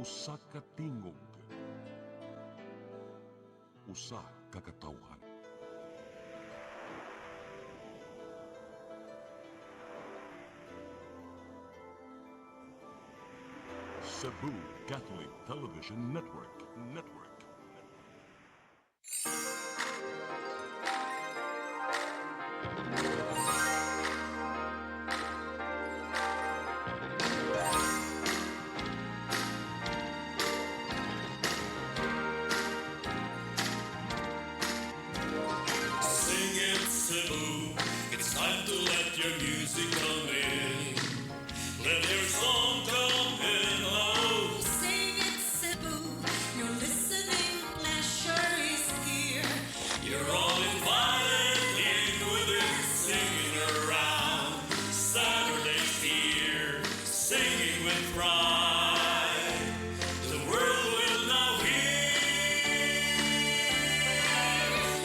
Usa ka tingog, usa ka katawhan. Cebu Catholic Television Network. Sing it, Cebu. It's time to let your music come in. Let your song come in. Oh, Sing it, Cebu. Your listening pleasure is here. you're all invited in with it, singing around. Saturday's here, singing with pride. The world will now hear.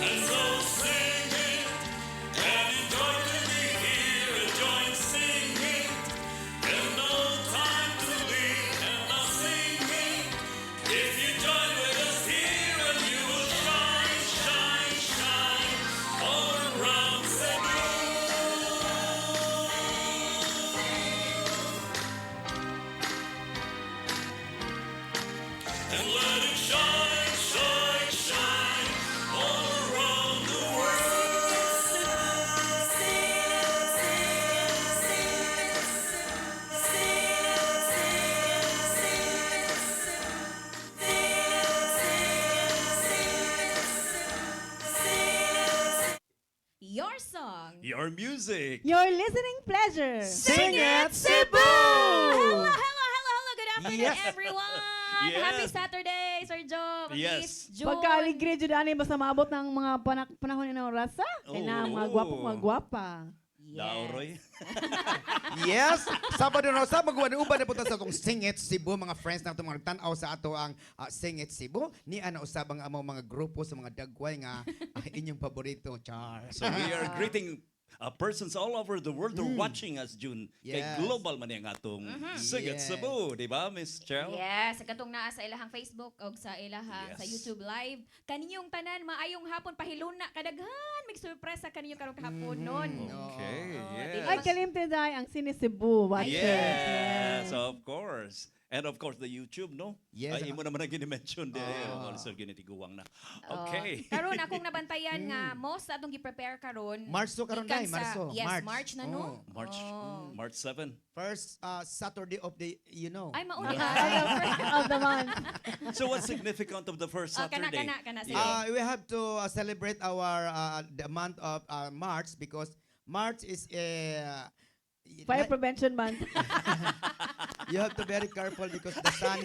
And so sing it and enjoy to be here and join singing. There's no time to leave and now singing. If you join with us here and you will shine, shine, shine all around Cebu. And let it shine, shine, shine all around the world. Your song. Your music. Your listening pleasure. Sing it, Cebu! Hello. Good afternoon, Yes. everyone. Yes. Happy Saturday, Sir Joe. Yes. Pagka-aligre dyan ani, basta maabot ng mga panahon ni ng rasa. Kaya na, mga gwapo, mga gwapa. Dauroy. Yes, Sabado na usab magwan uban na punta sa atong Sing It Cebu mga friends na mga tan-aw sa ato ang Sing It Cebu ni ana usab ang among mga grupo sa mga dagway nga inyong paborito char. So we are greeting persons all over the world who are watching us, June. Kay Yes. global man yung atong Sing It Yes. Cebu, di ba, Miss Chel? Yes, katong naa sa ilahang Facebook o sa ilahang Yes. sa YouTube Live. Kaninyong tanan, maayong hapon, pahiluna, kadaghan, may surpresa kaninyong karong kahapon nun. Okay, Oh, yes. di Ay, kalimte dahil ang Sine Cebu watchers. Yes, of course. And of course, the YouTube, no? Yes. Ay, imo naman ang gini-mention din. Also, ginitiguang na. Okay. Karon akong nabantayan nga most sa atong gi-prepare karon. Marso karon gikan day, sa- Marso. Yes, March. March na no. Oh. March 7. First Saturday of the Ay mauni Of the month. So what's significant of the first kana Saturday? kana sige. Yeah. We have to celebrate our the month of March because March is Fire Prevention Month. you have to be very careful because the sun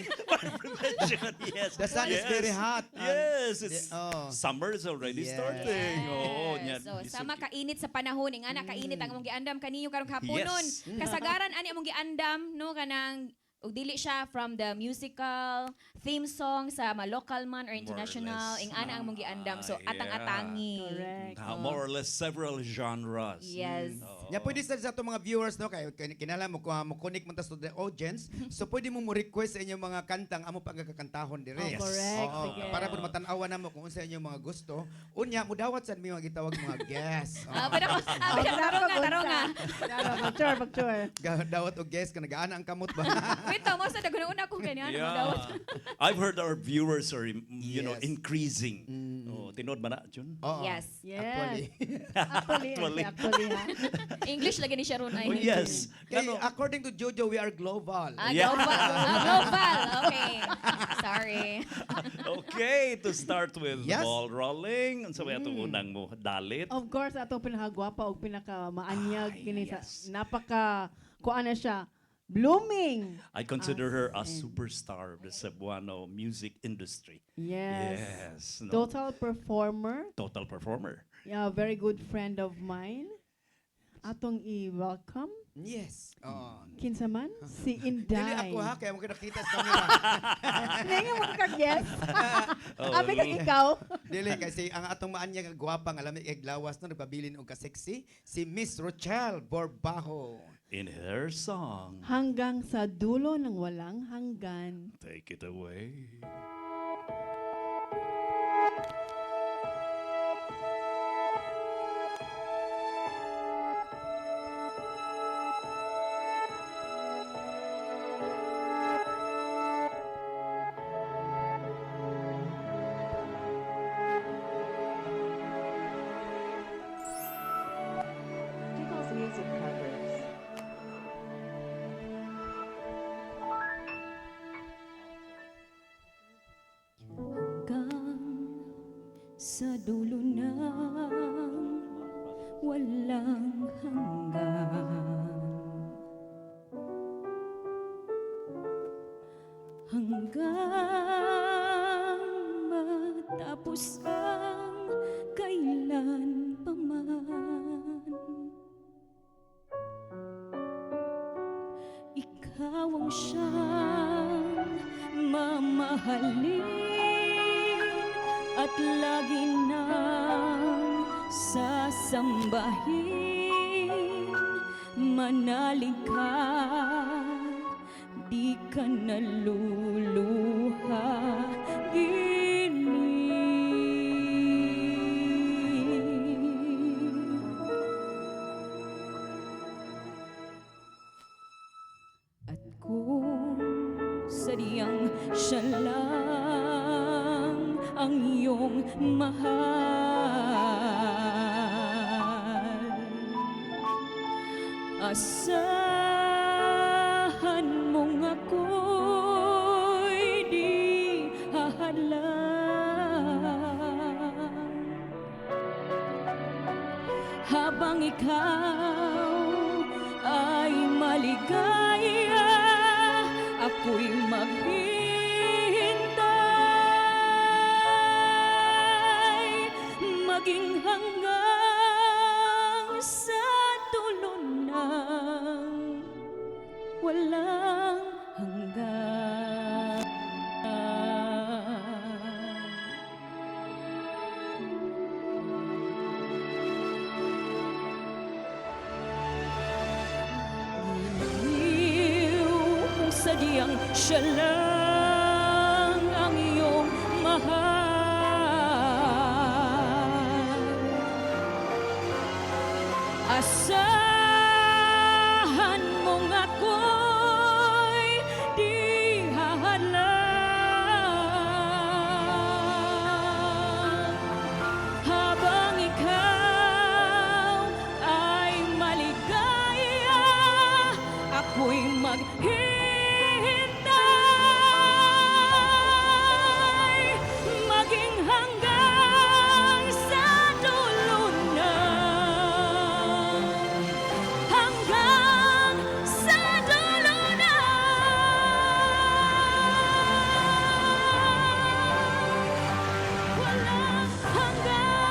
Yes. the sun is very hot. Yes, it's Oh. summer is already Yes. starting. Oh, Yes. yan. So, sama kainit sa panahon ing ana kainit ang among giandam kaninyo karong haponon. Yes. Kasagaran ani among giandam no kanang ug dili siya from the musical theme song sa local man or international less. ing ana ang among giandam. So Yeah. atang-atangi. Correct. More or less several genres. Yes. Ya pwede sa ato mga viewers no kay kinala mo mo connect man ta sa the audience. So pwede mo request sa inyong mga kantang amo pang kakantahon dire. Oh, correct. Oo, Sige. para po matanawan namo kung unsa inyong mga gusto. Unya mo dawat sad mi mga gitawag mga guest. Pero tarong nga. Picture. Dawat og guest ka nagaana ang kamot ba? Wait, mo sa daguna ko ganyan mo dawat. Yeah. I've heard our viewers are, you know, Yes. increasing. Oh, tinod ba na, Jun? Oo. Yes. Actually. Actually, ha? English lagi ni Sharon ay. Oh, yes. Kay, Ano? according to Jojo, we are global. Yeah. Global. Global. Okay. Sorry. Okay, to start with Yes. ball rolling. Unsa may atong unang mo dalit? Of course, atong pinakagwapa o pinakamaanyag kini sa yes. napaka kuan na siya. Blooming. I consider her a superstar of the Cebuano music industry. Yes. Yes. No? Total performer. Total performer. Yeah, very good friend of mine. Atong i-welcome. Yes. Oo. Kinsa man? Si Dili Inday. ako ha, kaya mo nakita sa camera. Hindi mo ka-guess. Oh, Abi kang ikaw. Dili kasi ang atong maanya nga gwapa nga lamig eg lawas no nagpabilin og ka sexy si Miss Rochelle Borbajo. in her song. Hanggang sa dulo ng walang hanggan. Take it away. Tickle's music covers. Hanggang sa dulo ng walang hanggan. Hanggang matapos ang kailan pa man. Ikaw ang siyang mamahalin at lagi nang sasambahin. Manalig ka, di ka naluluha, giling. At kung sadyang siya lang ang iyong mahal, asahan mong ako'y di hahalang. Habang ikaw ay maligaya, ako'y maghihintay, maging hanggang sa dulo ng walang hanggan. Kung sadyang siya lang ang iyong mahal, asahan mong ako'y di hahalang. Habang ikaw ay maligaya, ako'y maghihintay, maging hanggang sa dulo ng, hanggang sa dulo ng walang hanggan.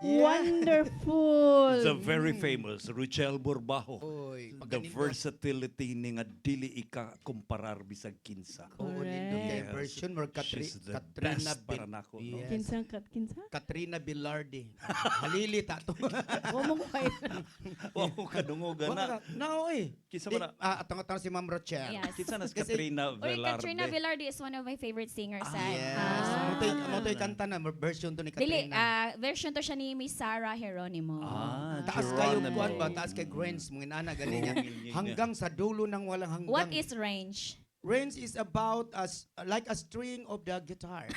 Wonderful. The very famous Richel Borbajo. Oy, The pagkanindot. versatility ni nga dili ika kumparar bisag kinsa. Oo, nindot kay Yes. version more She's the Katrina best para nako, no? Yes. Kinsa kat kinsa? Katrina Bilardi. Halili tato. Wa mo ko kayo. Wa ko kadungogan na. No, eh. Kinsa man na? Atong si Ma'am Rochelle. Yes. Kinsa nas Kasi- Katrina Or Velarde. Katrina Velarde is one of my favorite singers. Yes. Ah. Motoy kanta na version to ni Dili, Katrina. version to siya ni Miss Sarah Geronimo. Taas kayo kuan ba? Taas kay Grains mga inana galing niya. Hanggang sa dulo ng walang hanggang. What is range? Range is about as like a string of the guitar.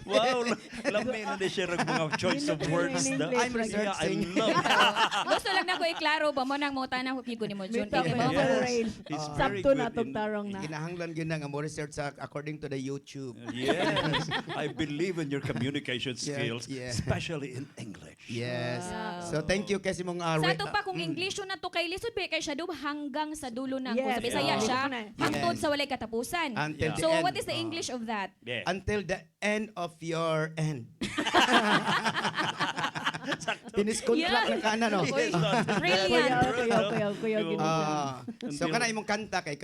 Wow, lami na di siya rag mga choice of words na. I'm Yeah, I researching. love Gusto lang na ko iklaro ba mo nang mo tanang ko kigo ni mo June. Bitaw Okay, ko mo yung ko. rail. He's very Sakto good na in- itong tarong na. Kinahanglan yun nga mo research sa according to the YouTube. Yes, I believe in your communication Yeah, skills, yeah. especially in English. Yes. Wow. So thank you kasi mong Sa ato pa kung English na to kay lisod pa kay siya do hanggang sa dulo na kung Yes. sa Bisaya Yeah. siya Yeah. hangtod sa walay katapusan. Until Yeah. the So end. what is the English of that? Yeah. Until the end of your end. Finish-contract na ka na, no? Uy, Kuya, brilliant. kuya, So kana imong kanta kay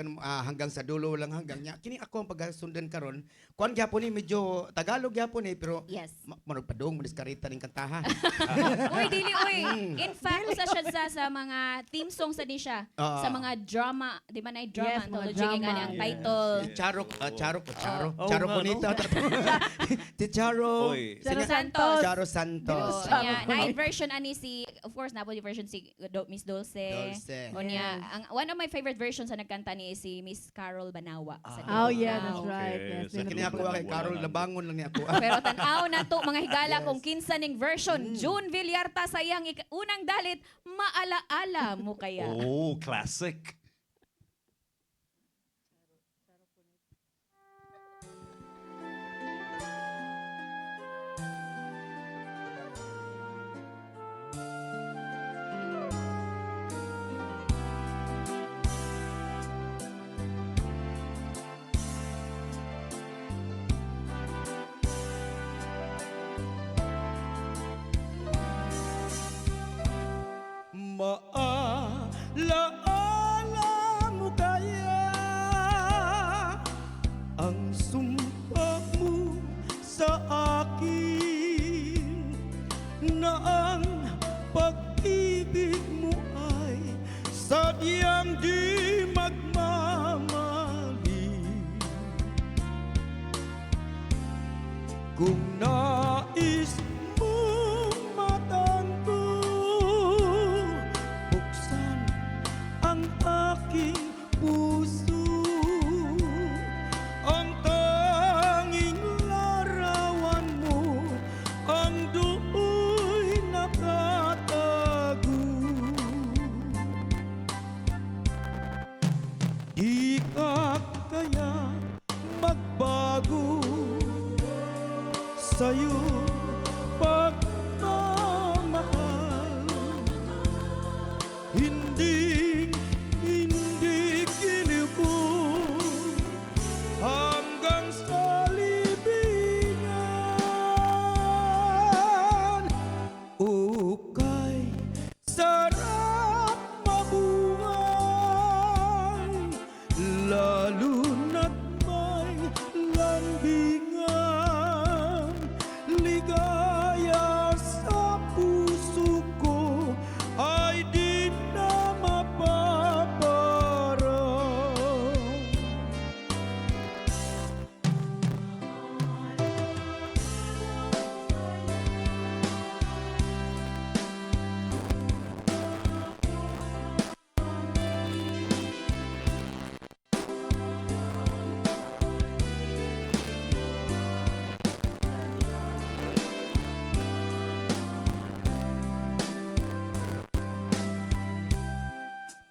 hanggang sa dulo lang hanggang nya. Kini ako ang pagasundan karon. Kuan gyapon ni medyo Tagalog gyapon ni pero Yes. manod padung madiskarita ning kantahan. Uy, dili uy. In fact, usa siya sa mga theme songs sa di siya. Ah. Sa mga drama, di ba na drama Yes, mga anthology kay drama. ang Yes. title. Charo, Charo, Charo. Oh, Charo nga, bonita. no? Ti Charo. Oy. Charo Sige. Santos. Charo Santos. Oh, Charo. nya, na version ani si of course na the version si Miss Dulce. Dulce. O niya, Yes. ang one of my favorite versions sa nagkanta ni is si Miss Carol Banawa. sa Oh, Dulce. yeah, that's Wow. right. Okay, Yes, so Kini ako kay Carol Labangon lang ni ako. Pero tanaw na to mga higala kung kinsa ning version. June Villarta sayang unang dalit maalaala mo kaya. Oh, classic. Maalaala mo kaya ang sumpa mo sa akin na ang pag-ibig mo ay sadyang di magmamali. Kung nais mong matanto, buksan ang aking puso. Ang tanging larawan mo, ang do'y nakatago. Di ka kaya magbago sa'yo pagmamahal. Hindi kinibog hanggang sa libingan. Ukay sarap mabuhay, lalo na't may lambingan. Ligaya sa puso ko ay di na mapaparang.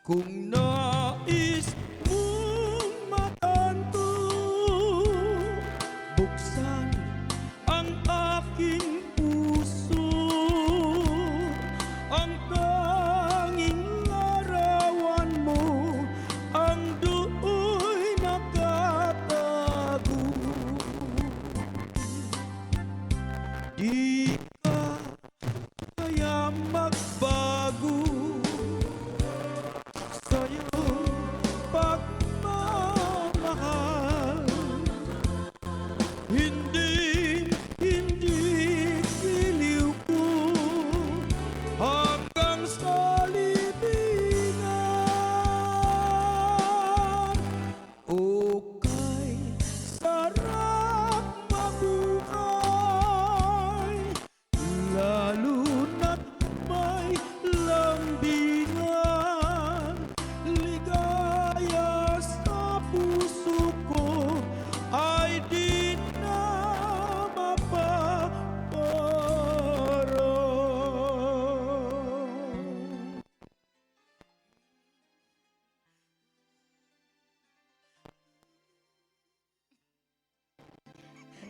Kung nais mong matanto, buksan ang aking puso. Ang tanging larawan mo, ang do'y nakatago. Di ka kaya magbago sa'yo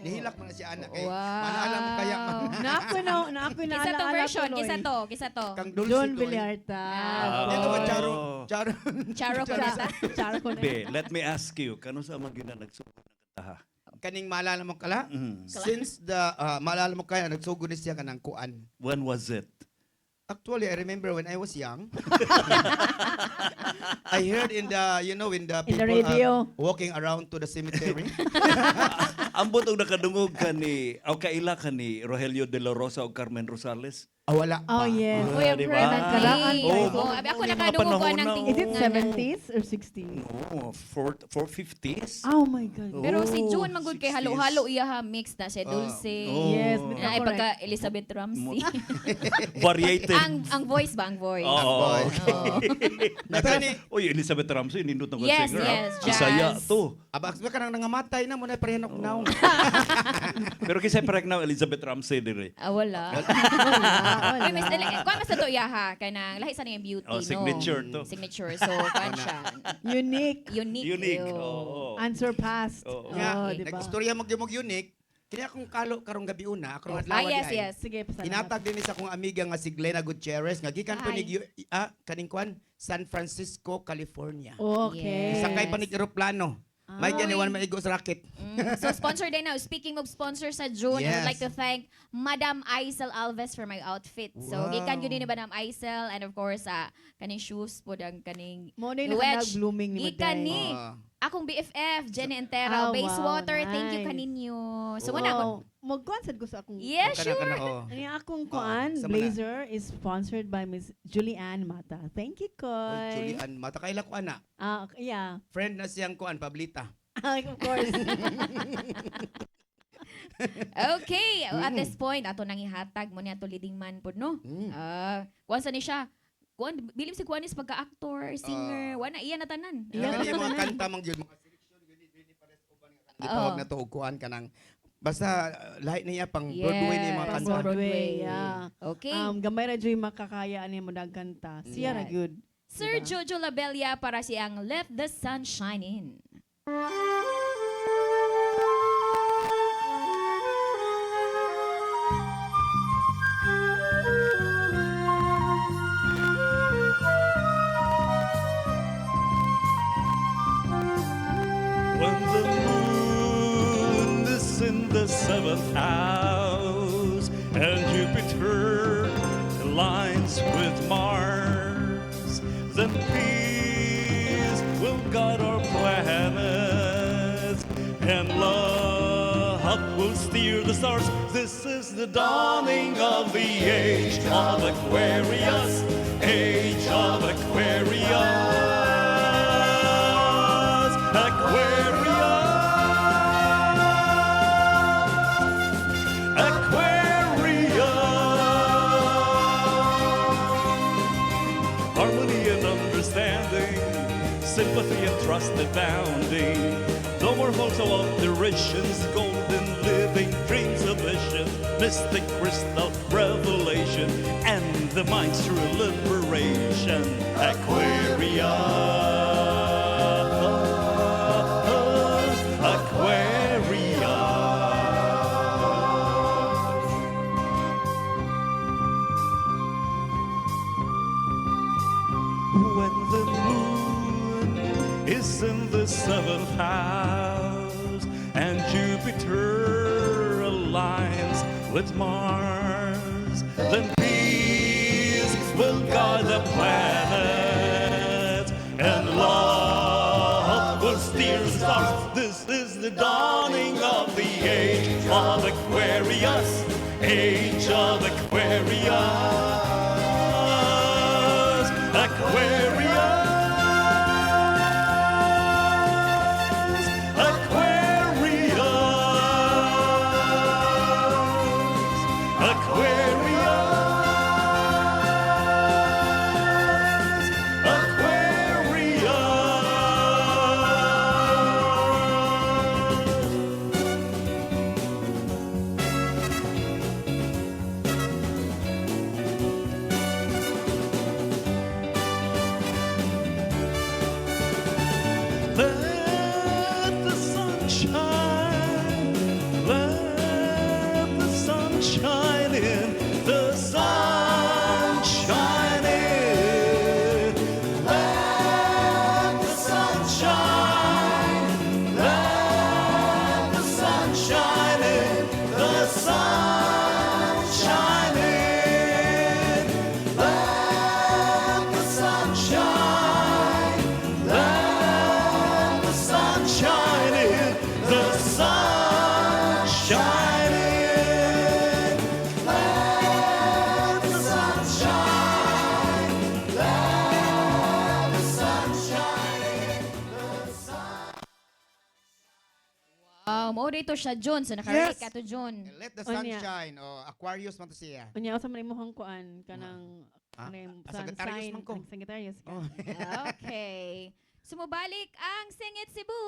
Nihilak mo na si anak kay. Wow. Manaalam mo kaya Na ako Kisa to naalaala version, tuloy. kisa to. kang dulce John ko. Villarta. Ito ba Oh. Charo? Charo. Charo ko na sa. Charo ko na. Be, let me ask you, kano sa mga ginanagsugod ng kataha? Kaning maalala mo kala? Mm. Since maalala mo kaya nagsugod ni siya kanang kuan. When was it? Actually, I remember when I was young. I heard in the, you know, when the In people the radio. walking around to the cemetery. Ambot og nakadungog ka ni, o kaila ka ni Rogelio de la Rosa o Carmen Rosales? Wala pa. Oh, yes. Uy, ang di ba? heard Kadaan me. pa. Oh, abi ako Yung mga nakadungog ko panahon ng na, ting. Is it 70s or 60s? No, 450s? Oh my God. Pero si Oh, June manggod kay 60s. halo-halo iya ha mix na siya dulce. Oh. Yes, Na ay pagka Elizabeth Ramsey. Variated. ang voice ba ang voice? Oo. boy. Oo. Natani, Uy, Elizabeth Ramsey, nindot ng Yes, singer. yes, Isaya jazz. to. abak ba ka nang nangamatay na mo na parehanok now. Pero kisay parek na Elizabeth Ramsey dire. Ah, wala. Wala. Uy, Miss Dele, kuha mas na to iyaha. Kaya nang lahi sa niyang beauty, Oh, no? signature to. Signature. So, kuha siya. Unique. Unique. Unique. Ew. Oo. Unsurpassed. Oo. Nga, di ba? nag-istorya mag unique. Kini akong kalo karong gabi una, karong adlaw Ah, yes, di ay. yes. Sige, pasalamat. Inatag din sa akong amiga nga si Glenna Gutierrez nga gikan pa Hi. ni kaning kwan San Francisco, California. Okay. Yes. Sakay pa ni eroplano. May Uy. ganiwan maigo sa racket. So, sponsor din now. Speaking of sponsor sa June, I would Yes. like to thank Madam Aisel Alves for my outfit. So, Wow. gikan yun ni Madam Aisel and of course, kaning shoes po ang kaning Mo na wedge. yung nakanag-blooming ni Gikan Maday. ni. Ah. Akong BFF, Jenny Entera, Ah, Base wow, Water, thank you nice. kaninyo. So, wala ko. Magkuhan sad ko sa akong... Yeah, Kana, sure. kana, oh. Ano yung akong kuan, sa blazer is sponsored by Miss Julianne Mata. Thank you, Oy, Koy. Julian, matakaila ko ana. Yeah. Friend na siyang kuan, Pablita. Of course. Okay, at this point, ato nang ihatag mo niya to leading man po, no? Kuwan sa ni siya. Kuwan, bilib si Kuwan is pagka-actor, singer, wala, iya na tanan. Iya. Kani yung mga kanta mang yun, mga seleksyon, gini pares uban nga. Di tawag na to og kuan kanang basta lahi niya pang Broadway niya mga Yes, kanta. Broadway, yeah. Okay. Gamay ra dyo'y makakaya ani mo kanta. Siya ra Yes. good. Sir Jojo Labella para siyang Let the Sun Shine In. When the moon is in the seventh house and Jupiter aligns with Mars, then peace will guide our planets and love will steer the stars. This is the dawning of the age of Aquarius, age of Aquarius. Harmony and understanding, sympathy and trust abounding. No more halls of alterations, golden living, dreams of vision, mystic crystal revelation, and the mind's true liberation. When the moon is in the seventh house and Jupiter aligns with Mars, then peace will guide the planet and love will steer the stars. This is the dawning of the age of Aquarius, age of Aquarius. Mao dito siya June. So nakarelate Yes. ka to June. Let the O niya. sunshine. Oh, Aquarius man to siya. Unya usa man imong kuan kanang Ah, kanang ah, sun Sagittarius sign, man ko. Sagittarius ka. Oh. Okay. Sumubalik ang Singit Cebu.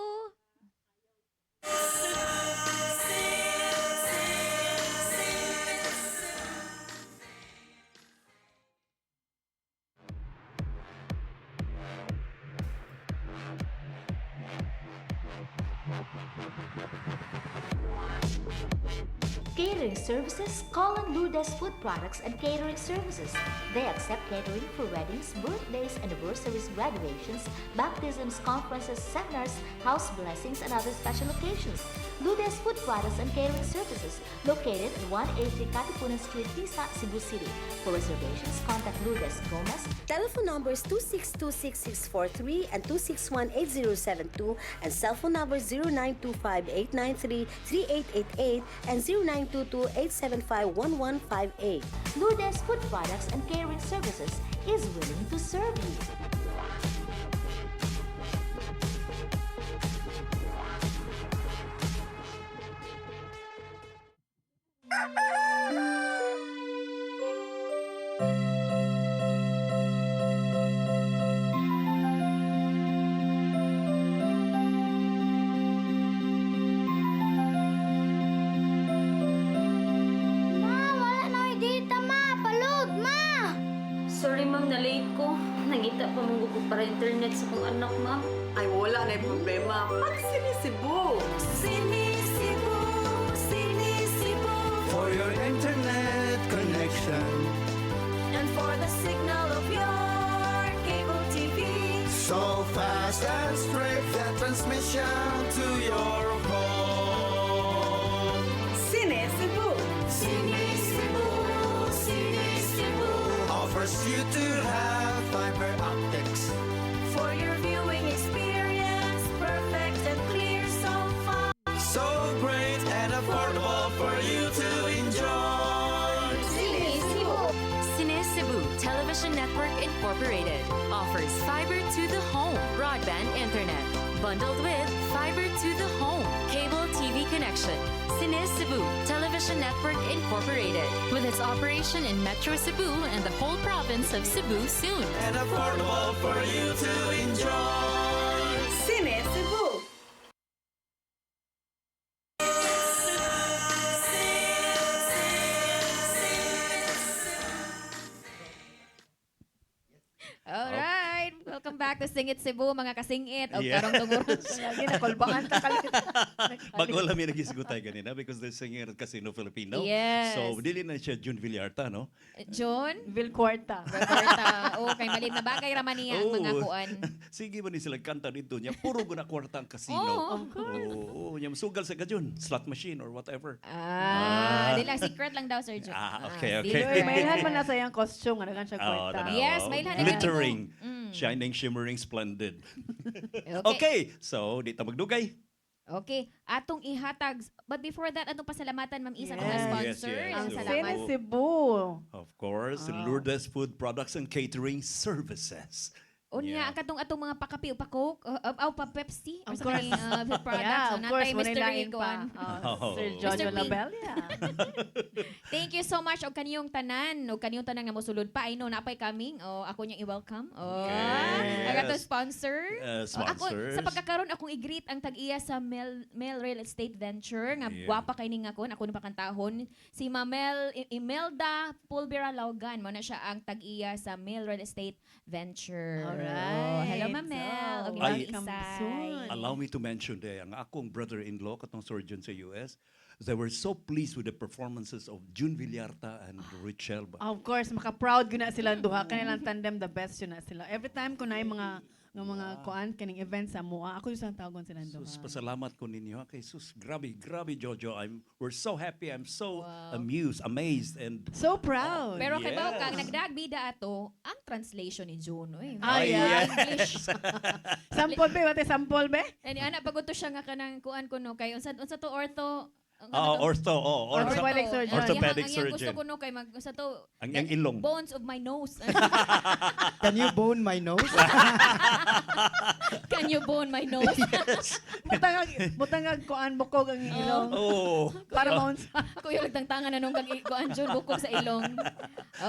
Catering services, call on Lourdes Food Products and Catering Services. They accept catering for weddings, birthdays, anniversaries, graduations, baptisms, conferences, seminars, house blessings, and other special occasions. Lourdes Food Products and Catering Services, located at 180 Katipunan Street, Tisa, Cebu City. For reservations, contact Lourdes Gomez. Telephone numbers 2626643 and 2618072 and cell phone number 0925-893-3888 and 0922-875-1158. Lourdes Food Products and Catering Services is willing to serve you. Sorry ma'am, na-late ko. Nangita pa mong ko para internet sa kong anak ma'am. Ay, wala na yung problema. Pag sinisibo. Sinisibo, sinisibo, For your internet connection, and for the signal of your cable TV. so fast and straight, that transmission to your home. Sinisibo. Sinisibo, sinisibo, Offers you to have fiber optics. for your viewing experience, perfect and clear so far. So great and affordable for you to enjoy. Cine Cebu Television Network Incorporated offers fiber to the home broadband internet bundled with fiber to the home cable TV connection. Cine Cebu Television Network Incorporated with its operation in Metro Cebu and the whole province of Cebu soon. And affordable for you to enjoy. Sinisibo. Alright. Welcome back to Singit Cebu, mga kasingit. O Yeah. karong tunguro. Lagi na kolbaan ta kalit. Bago lang may nagisgutay kanina because they're singing at Casino Filipino. Yes. So, dili na siya June Villarta, no? John? Vil Quarta. Roberta. Oh, kay malim na bagay raman niya ang mga Oo. kuan. Sige ba ni sila kanta dito niya? Puro guna kwarta ang casino. Oo. Of course. Oo, niya sugal sa gadyon. Slot machine or whatever. Di lang, secret lang daw, Sir John. Okay, di okay. Uy, mailhan man na sa iyang costume, ano kan siya Oh, kwarta. tanaw. Yes, may lahat na Glittering. ganito. Mm. Shining, shimmering, splendid. Okay. Okay, so di ta magdugay. Okay. Atong ihatag. But before that, atong pasalamatan, Ma'am Isa, Yes. mga Yes, sponsor. yes. Ang So, Salamat. Sinisibo. Of course, Lourdes Food Products and Catering Services. Unya, Yeah. ang katong atong mga pakapi o pa Coke, o pa Pepsi, Of o sa course. kanyang food products. Yeah, So, of course, natay wala Mr. lain Kuan. pa. Oh. Sir Mr. Jojo P. Labella. Thank you so much og kaniyong tanan, og kaniyong tanan nga mosulod pa. I know napay coming. O ako niyang i-welcome. O, Okay, ang atong yes. sponsor. O, ako Sponsors. sa pagkakaroon akong i-greet ang tag-iya sa Mel Real Estate Venture nga Yeah. gwapa kay ning ako na pakantahon si Mamel Imelda Pulvera Laugan mo na siya ang tag-iya sa Mel Real Estate Venture. Alright. Oh, hello Mamel. So, Og Ay. welcome soon. Allow me to mention there, ang akong brother-in-law, katong surgeon sa US, they were so pleased with the performances of June Villarta and Richelle. Of course, maka-proud yun na sila duha. Kanilang tandem, the best yun na sila. Every time ko na yung mga kuan, kaning events sa mua, ako yung tawagon sila duha. Sus, pasalamat ko ninyo. Okay, sus, grabe, Jojo. We're so happy. I'm so amused, amazed, and So proud. Pero kay Yes. Bao kang nagdagbida ato ang translation ni June. Oy. Ay, Mga yes. English. Sample be, wate sample be? Ani ana pagod to siya nga kanang kuan ko no kay unsa to ortho Orthopedic surgeon. Orthopedic ang yang gusto surgeon. ko no kay mag sa to Ang yang ilong. bones of my nose. Can you bone my nose? Can you bone my nose? Butangag kuan bukog ang ilong. Oh. Para maunsa. Kuya nagtangtangan na nung kag-ikuan Jun bukog sa ilong.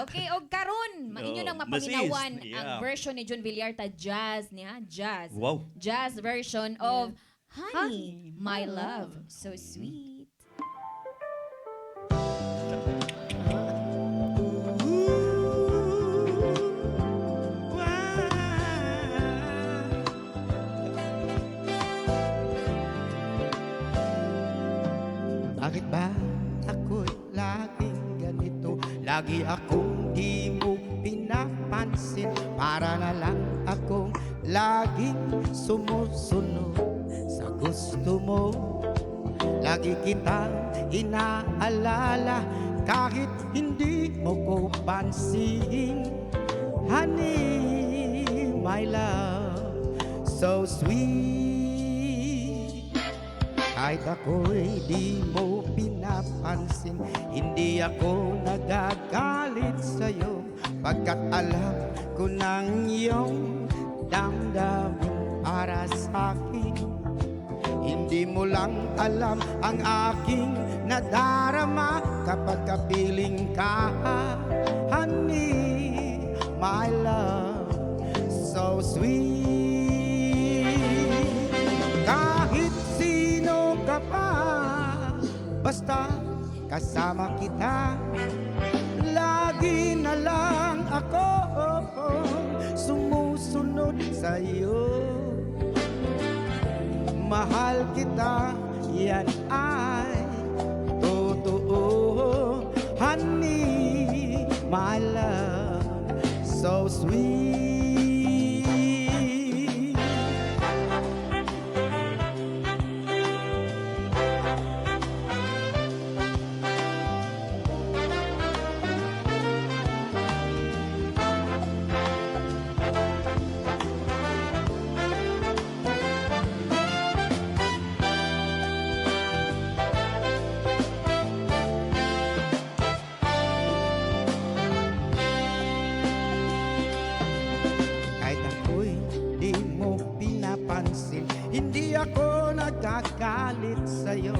Okay, og karon mainyo nang mapanginawan Nasis, ang yeah. version ni Jun Villarta jazz niya, jazz. Wow. Jazz version of Honey, My Love. So sweet. Bakit ba ako'y laging ganito? Lagi akong di mo pinapansin. Para na lang akong laging sumusunod sa gusto mo. Lagi kitang inaalala kahit hindi mo ko pansin. Honey, my love, so sweet. Kahit ako'y di mo pinapansin, hindi ako nagagalit sa'yo, pagkat alam ko nang iyong damdamin para sa'kin. Hindi mo lang alam ang aking nadarama kapag kapiling ka. Honey, my love, so sweet. Kahit sino ka pa, basta kasama kita, lagi na lang ako sumusunod sa'yo. Mahal kita, yan ay totoo. Honey, my love, so sweet. Kahit ako'y di mo pinapansin, hindi ako nagagalit sa'yo,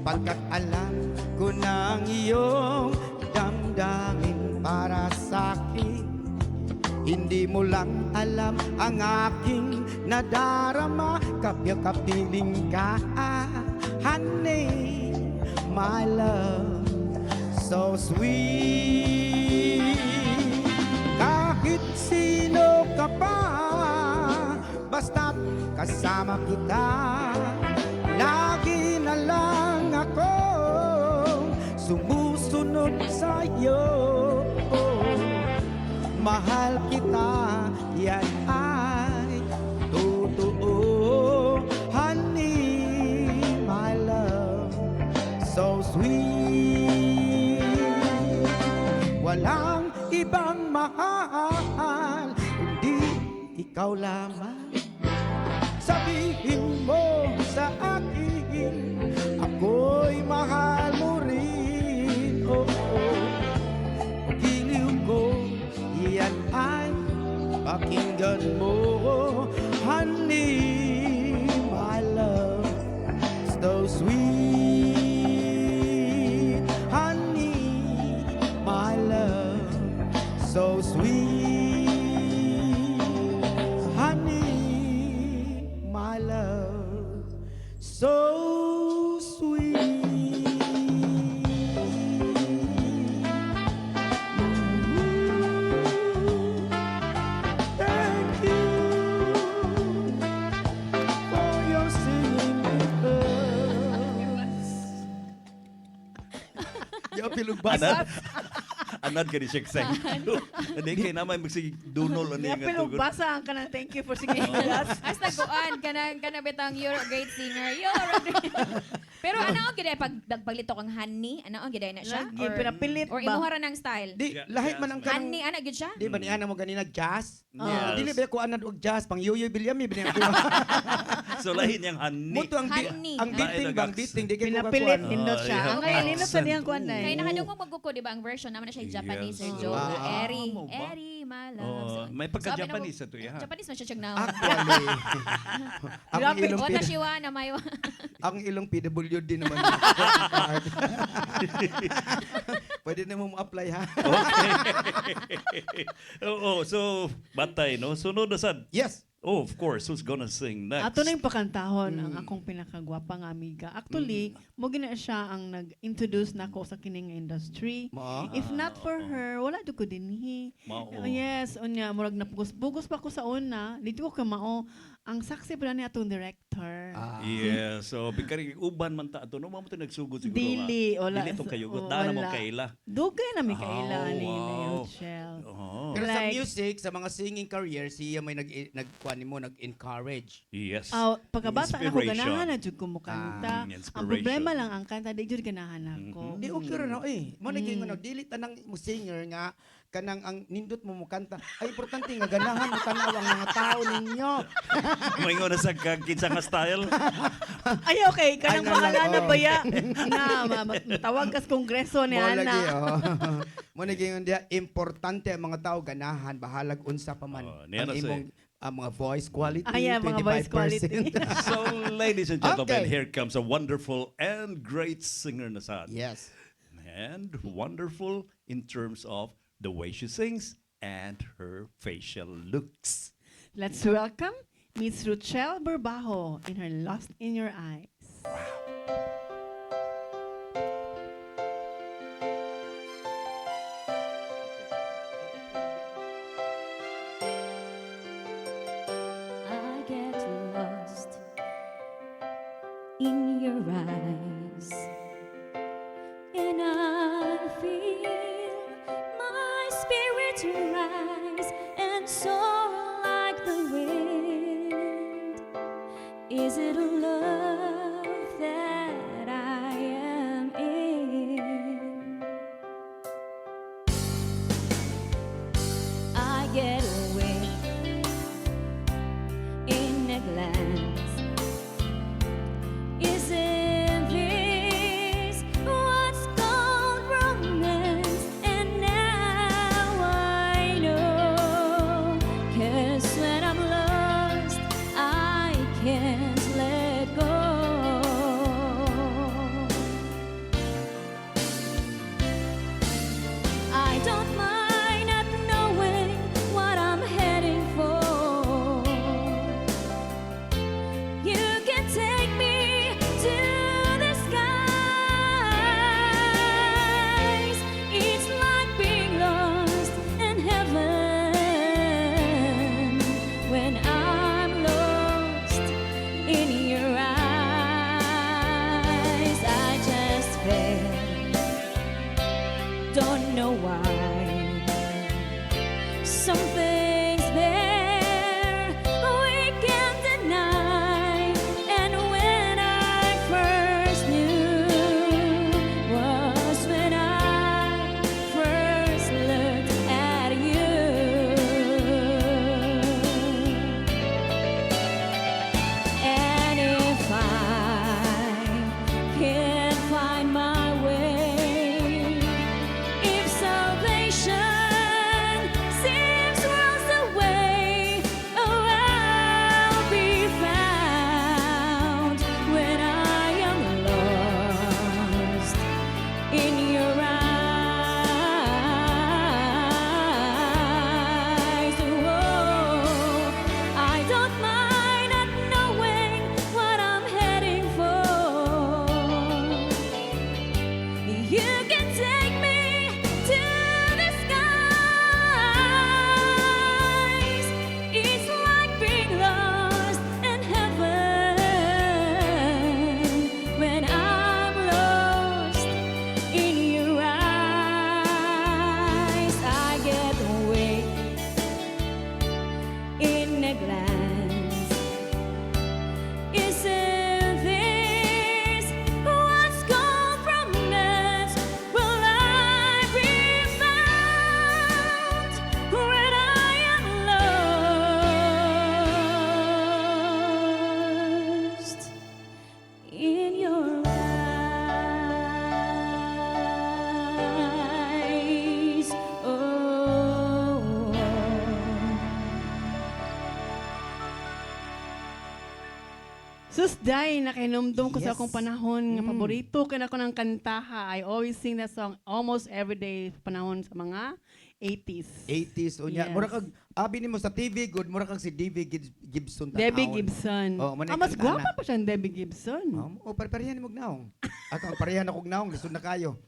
pagkat alam ko na ang iyong damdamin para sa'kin. Hindi mo lang alam ang aking nadarama kapag kapiling ka. Honey, my love, so sweet. Kahit sino ka pa, basta't kasama kita, lagi na lang ako sumusunod sa'yo. Mahal kita, yan ay totoo. Honey, my love, so sweet. Walang ibang mahal kundi ikaw lamang. Sabihin mo sa akin, ako'y mahal mo rin. Oh, oh. Giliw ko, yan ay pakinggan mo. Honey, my love, so sweet. Honey, my love, so sweet. Honey, my love, so sweet. Thank you for your singing with us. Yo, pilugbasan. Anad? Anad ka ni Shekseng. Hindi kayo naman magsig dunol ano yung Pero tugod. basa ka na, thank you for singing with us. Hasta kuan kanang betang you're a great singer. You're a great. Pero ano ang gid pag paglito kang honey, ano ang gid na siya? Lagi, pinapilit or ba? imuhara ng style? Di, lahit man ang kanang... Honey, ana gid siya? Di ba ni Ana mo ganina jazz? Yes. Dili ba ko anad og jazz pang Yoyoy Bilyami binaya ko. So lahin yung honey. Muto ang Honey. ang beating bang beating di kay ko Pinapilit, kakuan. nindot siya. yeah. Ang kaya nindot pa niyang kuan Kaya na. nakadungog magkuko, di ba? Ang version naman na siya Japanese, Sir Yes. Joe. Ah, Eri, mo ba? Eri, my love. Oh, So, may pagka-Japanese ito, yeah. Japanese man siya siyang na. Actually. ang Grabe. ilong Wata siwa na mayo. ang ilong PWD naman. Pwede na mo apply ha. Oo, so batay, no? Sunod na sad. Yes. Oh, of course. Who's gonna sing next? Ato na yung pakantahon ang akong pinakagwapang amiga. Actually, mo gina siya ang nag-introduce na ako sa kining industry. Mao. If not for her, wala do ko dinhi. Mao. Yes, unya murag napugos-bugos pa ko sa una. Dito ko kamao ang saksi pa ni atong director. Yeah, so bigari uban man ta ato no mo to nagsugod siguro. Dili, wala. Dili to kayo Oh, dana mo wala. kaila. Dugay na mi kaila Oh, ni wow. Shell. Oh. Pero sa Like- music, sa mga singing career, siya may nagkuan mo, nag-encourage. Yes. Pagkabata na ko Inspiration. ganahan na jud ko mo kanta. Ang inspiration. problema lang ang kanta di jud ganahan ako. Di okay rin ako eh. Mo naging ano, dili tanang mo singer nga kanang ang nindot mo kanta. Ay importante nga ganahan mo tanaw ang mga tao ninyo. Maingon na sa kinsa nga style. Ay okay, kanang Ay, pangalan na oo. baya na matawag kas kongreso ni Mo lagi Ana. oh. Mo naging dia importante ang mga tao ganahan bahalag unsa pa man. Oh, niya ang na say. imong mga voice quality. Ayan, mga voice 25%. quality. So, ladies and gentlemen, Okay. here comes a wonderful and great singer na sad. Yes. And wonderful in terms of the way she sings and her facial looks. Let's welcome Miss Ruchel Burbajo in her Lost in Your Eyes. I get lost in your eyes, and I feel my spirit rise and soar like the wind. Is it a love that I am in? I get away in a glance. Isn't this what's called romance? And now I know, 'cause when I'm lost, I can't let Tuesday, nakihinumdum ko sa Yes. akong panahon nga paborito kaya ako ng kantaha. I always sing that song almost every day panahon sa mga 80s. 80s unya. Yes. Mura kag abi nimo sa TV good, mura kag si Gibson tan-awon. Debbie Gibson. Oh, manay mas kantana. gwapa pa siya Debbie Gibson. Oh, parehan mo gnaong. Ako parehan ako gnaong, gusto na kayo.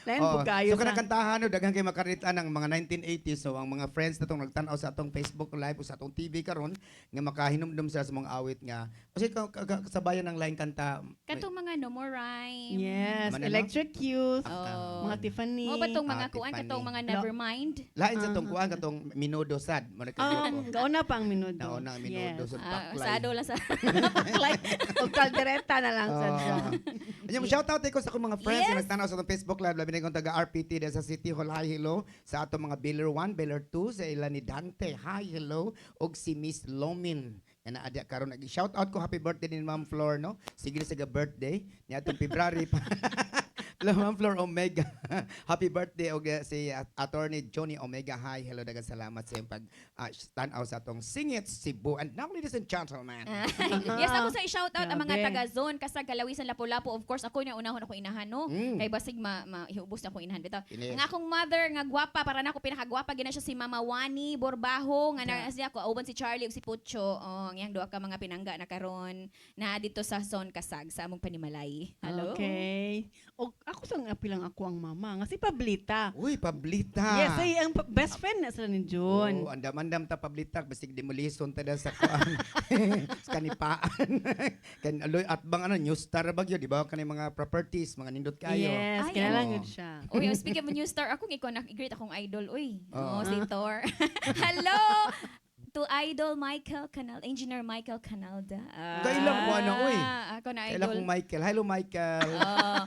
Lain Oo. po kayo So sa... kanang kantahan no daghan kay makarita ng mga 1980s, so ang mga friends na tong nagtan-aw sa atong Facebook live o sa atong TV karon nga makahinumdum sila sa mga awit nga kasi kasabayan ng lain kanta. Katong mga No More Rhyme. Yes, Manalo? Electric Youth, Oh. mga Tiffany. Mo ba tong mga kuan Tiffany. katong mga Nevermind? Lain sa tong kuan katong Minudo Sad mo na Gauna pa ang minuto. Nauna ang Minudo sa Paklay. Sado lang sa O kaldereta na lang sa Yung shout out ko sa akong mga friends Yes. nga nagtanaw sa atong Facebook live labi na kong taga RPT dahil sa City Hall. Hi, hello. Sa atong mga Baylor 1, Baylor 2, sa ila ni Dante. Hi, hello. Og si Miss Lomin. Yan na adya karon nag-shout out ko happy birthday ni Ma'am Flor no. Sige sa birthday ni atong February pa. Ma'am Flor Omega. Happy birthday og si Attorney Johnny Omega. Hi, hello daghang salamat sa iyong pag tanaw sa atong Singit Cebu. And now ladies and gentlemen. Yes, ako sa i-shoutout ang mga Grabe. taga-zone kasag Galawisan Lapu-Lapu. Of course, ako na unahon ako inahan, no? Mm. Kay basig iubos na akong inahan. Bitaw. Yes. Ang akong mother, nga gwapa, para na ako pinakagwapa, gina siya si Mama Wani Borbaho, nga na siya ako, auban si Charlie ug si Pucho. Oh, ngayang duha ka mga pinangga na karon na dito sa zone kasag sa among panimalay. Hello? Okay. O ako sang apilang ako ang mama. Nga si Pablita. Uy, Pablita. Yes, ay ang best friend na sila ni June. Oh, andam-andam ta Pablita basig di mo lison ta sa kuan. Sa kanipaan. Kan aloy at bang ano New Star bagyo di ba kanay mga properties, mga nindot kayo. Yes, Ay, kailangan oo. yun siya. Uy, speaking of new star, akong ikaw na-greet akong idol. Uy, Oo. si Thor. Hello! To Idol Michael Canal, Engineer Michael Canalda. Kailan ko ano, uy? Ako na Kailan idol. kong Michael. Hello Michael.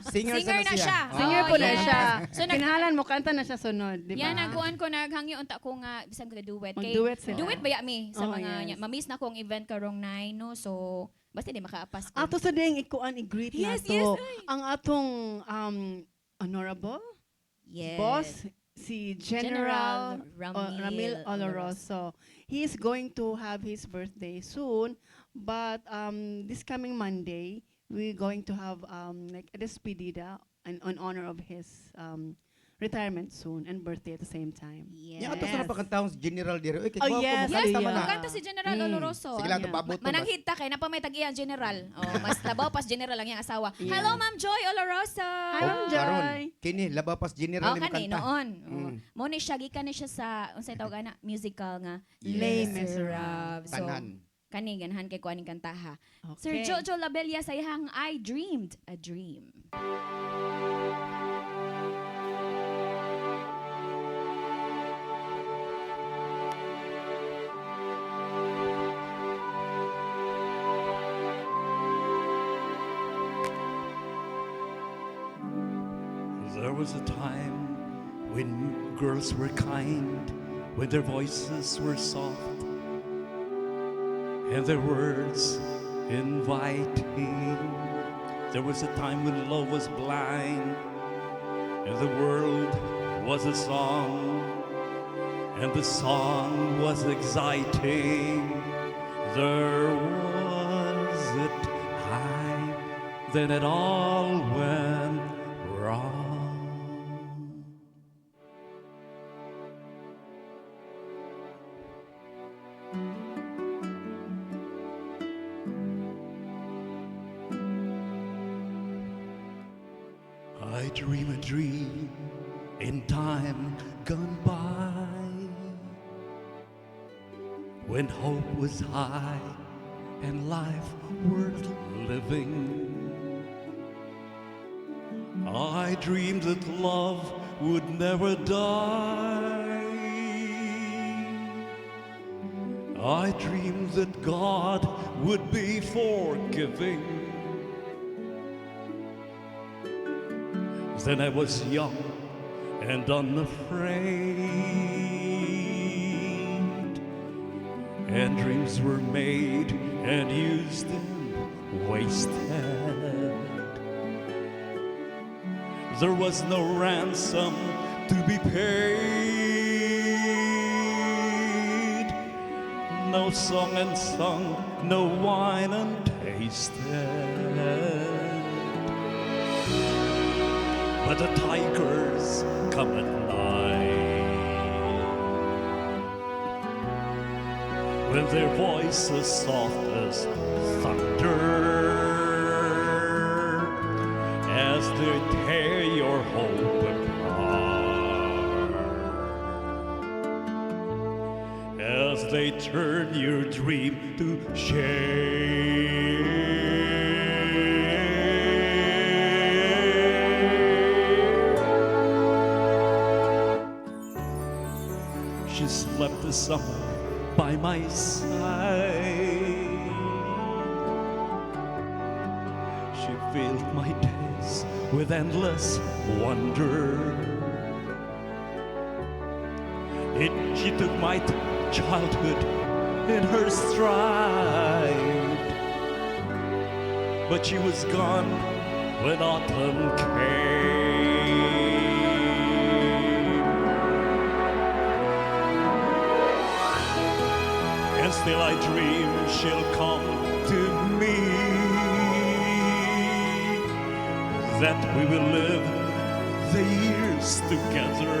Singer na siya. Singer Oh, po na yes. siya. So, nag- Kinahalan mo, kanta na siya sunod, di ba? Yan, nagkuhan ko, naghangyo unta ko nga, bisag ka duet. Mag-duet sila. Duet ba ya mi? Sa Oh, mga, yes. mamiss na akong event karong 9, no? So, basta di makaapas ko. Ato sa ding ikuan i-greet Yes, na to. yes, Ang atong honorable yes. boss, si General Ramil Oloroso. Oloroso. He is going to have his birthday soon, but this coming Monday, we're going to have like a despedida in honor of his retirement soon and birthday at the same time. Yes. Nya ato sa napakantawon si General Diro. Uy, kay Oh, gwapo yes, mo Yes, tama na. kanta si General Oloroso. Sige lang Yeah. to paabot. Mananghid ta kay napamay tag-iyang General. Oh, mas labaw pas General lang yang asawa. Yeah. Hello, Ma'am Joy Oloroso. Hi, Ma'am Joy. Karon, kini labaw pas General Oh, ni kani kanta. noon. Mm. Mo ni siya gikan ni siya sa unsay tawag ana musical nga Les Les Miserables. So, Tanan. kani ganahan kay kuaning kantaha. Sir Okay. Jojo Labella sa iyang I Dreamed a Dream. There was a time when girls were kind, when their voices were soft, and their words inviting. There was a time when love was blind, and the world was a song, and the song was exciting. There was a time, then it all went wrong. I dream a dream in time gone by, when hope was high and life worth living. I dreamed that love would never die. I dreamed that God would be forgiving. Then I was young and unafraid, and dreams were made and used and wasted. There was no ransom to be paid, no song and sung, no wine untasted. But the tigers come at night, with their voices soft as thunder, as they tear your hope apart, as they turn your dream to shame. She slept this summer by my side. She filled my days with endless wonder. She took my childhood in her stride, but she was gone when autumn came. And still I dream she'll come to me, that we will live the years together.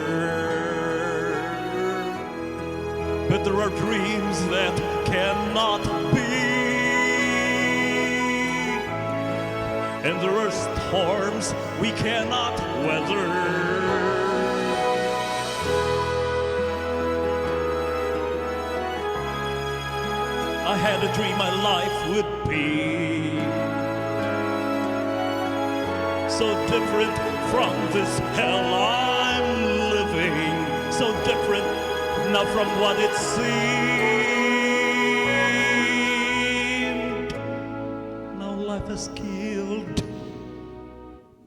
But there are dreams that cannot be, and there are storms we cannot weather. I had a dream my life would be so different from this hell I'm living, so different now from what it seemed. Now life has killed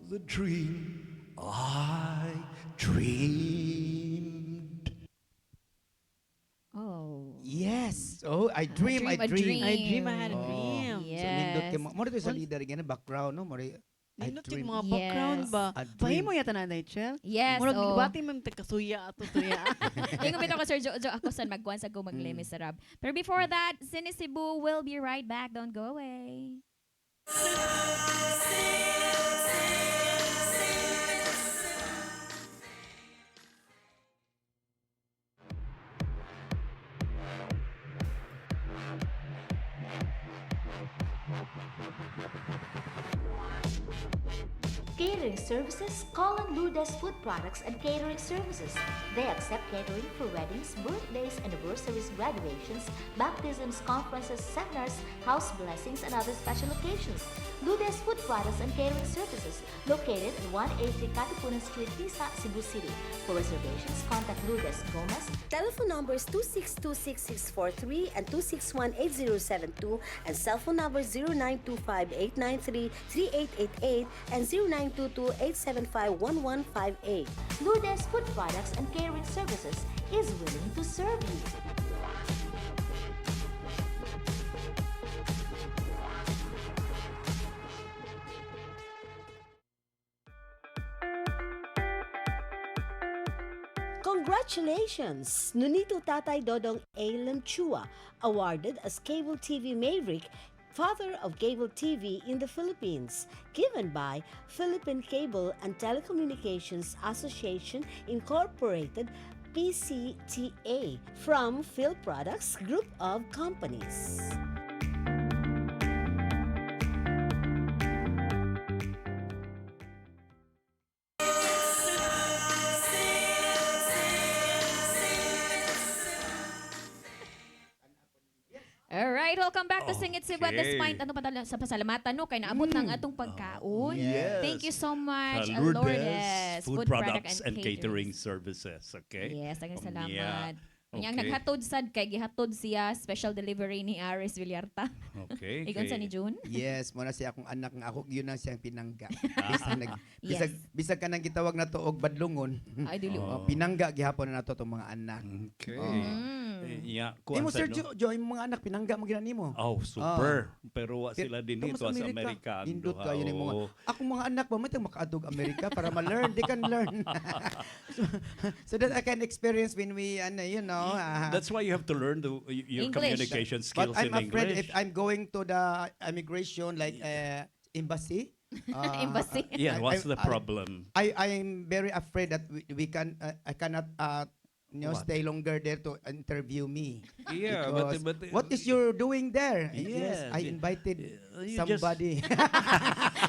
the dream I dreamed. Oh. Yes. Oh, I dream, I dream. I dream I had a Oh. dream. So, nindot Yes. kay mo ito sa leader ganyan background no, mo I Nindot dream. yung mga background Yes. ba? A dream. Pahimo yata na, Chel? Yes, Murag oh. bati mo yung takasuya ato tuya. Yung bitaw ko, Sir Jojo, ako saan magkuhan sa gumag Les Miserables. Pero before that, Cine Cebu will be right back. Don't go away. Catering services, call on Lourdes Food Products and Catering Services. They accept catering for weddings, birthdays, anniversaries, graduations, baptisms, conferences, seminars, house blessings, and other special occasions. Lourdes Food Products and Catering Services, located at 183 Katipunan Street, Tisa, Cebu City. For reservations, contact Lourdes Gomez. Telephone numbers 2626643 and 2618072 and cell phone numbers 0925-893-3888 and 0922-875-1158. Lourdes Food Products and Catering Services is willing to serve you. Congratulations! Nunito Tatay Dodong A. Lamchua, awarded as Cable TV Maverick, Father of Cable TV in the Philippines, given by Philippine Cable and Telecommunications Association Incorporated, PCTA, from Phil Products Group of Companies. Alright, welcome back to Sing It Cebu. At this Okay. point, ano pa sa pasalamatan no? Kaya naabot ng atong pagkaon. Yes. Thank you so much, Lourdes Food Products and Catering Services. Okay? Yes, ang salamat. Yeah. Yang Okay. naghatod sad kay gihatod siya special delivery ni Aris Villarta. Okay. Igon sa ni June. Yes, mo na siya akong anak nga ako yun na siyang pinangga. Yes. Bisag ka nang gitawag na to og badlungon. Ay, dili. Oh, pinangga gihapon na nato tong mga anak. Okay. Mm. Yeah, Imo kuwan sa, Sir Jo, yung mga anak pinangga mo gina nimo. Oh, super. Pero wa sila din Tungod dito sa Amerika. ang Nindot duha. kayo ng mga Oo. akong mga anak ba may makaadog Amerika para ma-learn, they can learn. so that I can experience when we know. That's why you have to learn your English. communication But skills I'm in afraid English. if I'm going to the immigration, like embassy. Embassy. Yeah, what's the problem? I'm very afraid that we can I cannot What? stay longer there to interview me. Yeah, Because but what is you doing there? Yes, I invited you just- somebody.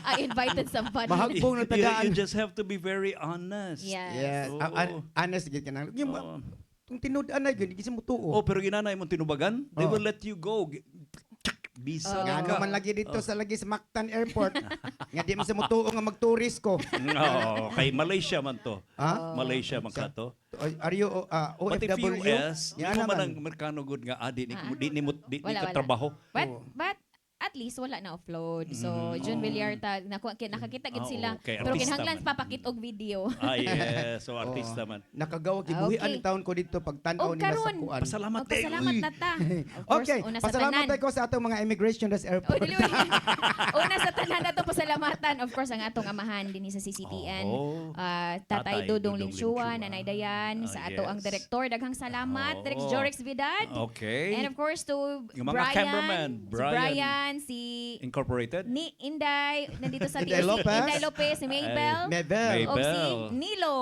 I invited somebody. Mahagbong na tagaan. You just have to be very honest. Yes. Yes. Oo. Honest gid ka na. Yung Oo. tinud-an na gyud gisi mo tuo. Oh, pero ginanay mo tinubagan, they Oh. will let you go. Bisa Nga ka. man lagi dito sa Mactan Airport. Nga di man sa mutuo nga magtourist ko. Oo, kay Malaysia man to. Ha? Malaysia man ka to. Are you But if OFW? US, di Yan mo man naman. ang Amerikano good nga, di Wala, ka wala. trabaho. But at least wala na offload. So, June Villarta, nakakita gid sila. Okay, Pero artista kinahanglan man. papakit og video. Ah, yes. So, artista man. Nakagawa kibuhian Okay. ang taon ko dito pag tanaw O, nila sa karon. kuan. Pasalamat O, pasalamat Uy. na ta. Of course, Okay, una sa pasalamat tanan. tayo ko sa atong mga immigration das O, airport. dili una sa tanan nato pasalamatan. Of course, ang atong amahan din sa CCTN. Oh. Tatay Tatay Dudong Dudong Linchua, Linchua. Nanay Dayan, sa ato ang Yes. direktor, daghang salamat. Oh. Direk Jorex Vidal. Okay. And of course to Yung mga Brian, cameraman, si Brian, si Incorporated? ni Inday, nandito sa Inday DOC, Lopez. Inday Lopez, si Maybell. Mabel. Og si Maybell. Nilo.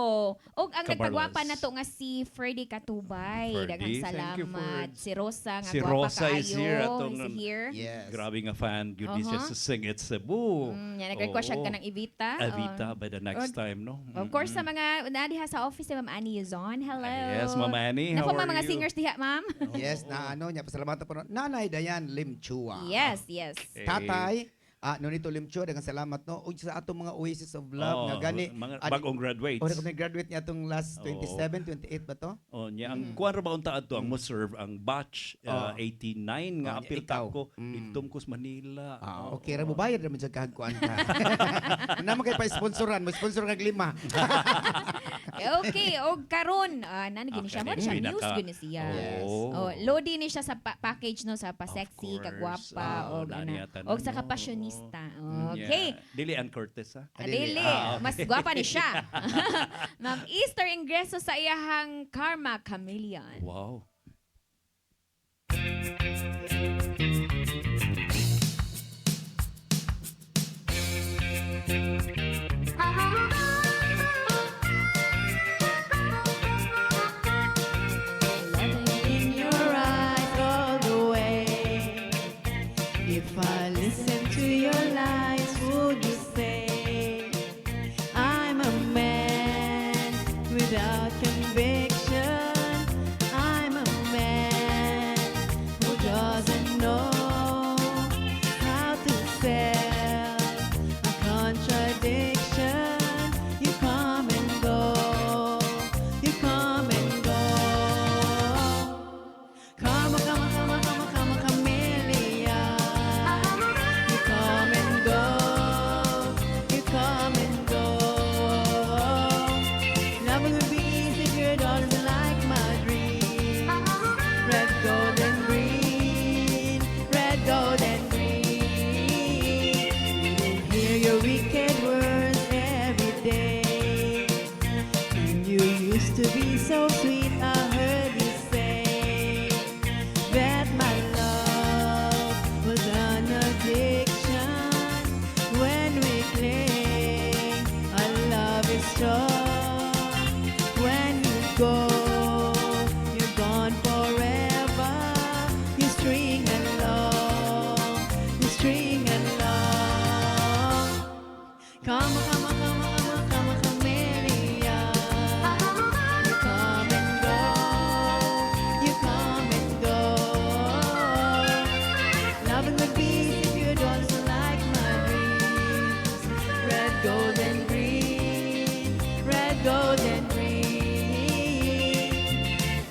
Og ang Cabarlas. nagpagwapa na to nga si Freddy Katubay. Ferdy, Daghang thank you, salamat. Ferd. Si Rosa nga Si gwapa Rosa kaayo. is here. Is here. Yes. Grabe nga fan. Good news Uh-huh. just to sing it Cebu. Yan, nag-request siya Oo. ka ng Evita. Evita by the next Og- time, no? Of course, sa mga nadiha sa office, si Ma'am Annie Yuzon. Hello. Yes, Ma'am Annie. How Naku, are mga you? singers diha, ma'am. Yes, na ano niya pasalamatan po Nanay Dayan Limchua. Yes, yes. Tatay Nonito Limchua, daghang salamat no. Ug sa atong mga Oasis of Love Oh, nga gani. mga bagong graduates. O kung graduate niya atong last Oo. 27, 28 ba to? Oh, niya ang kuan ra ba unta adto ang mo serve ang batch Oh. 89 Oh, nga apil ta ikaw. ko dito ko sa Manila. Okay ra mo bayad ra man sa kahagkuan ka. Naman kay pa-sponsoran, mo sponsor kag 5. Okay, og karon nanagini siya mo Okay, siya pinaka- news guni siya. Oh. Oh, loadi ni siya sa package no sa pa-sexy, Of course. kagwapa Oh, og nani ana. ata Og na, sa no? kapasyonista. Yeah. Okay. Dili Ann Curtis ha. Adili, mas gwapa ni siya. Ma'am Easter ingreso sa iyahang Karma Chameleon. Wow. In your eyes all the way. If I listen to your lies, would you say I'm a man without conviction? I'm a man who doesn't know how to sell a contradiction. You come and go, you come and go. Come, come, come, come, come, chameleon. You come and go, you come and go. Loving would be easy if your daughter's like my dream. Red, gold, and green. Red, gold, and green. Hear your wicked words every day. And you used to be so sweet, I heard you say that my love was an addiction. When we cling, our love is strong. When you go, you're gone forever. You string along, you string along. Come, come, come, come, come, chameleon. You come and go, you come and go. Loving would be if you don't like my dreams. Red, gold, and green. Red, gold, and green.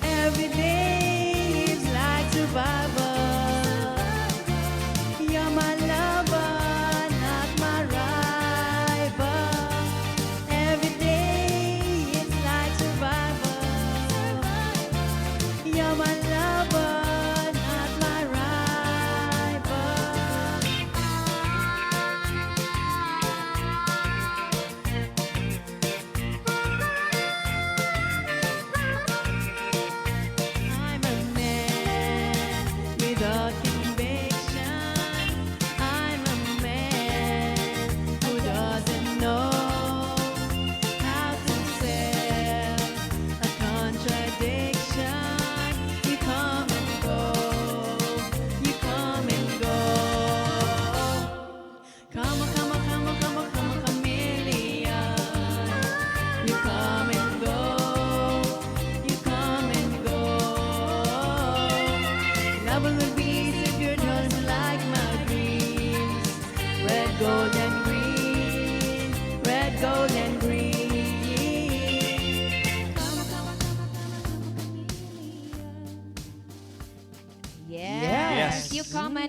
Every day is like survival. You're my lover, not my rival.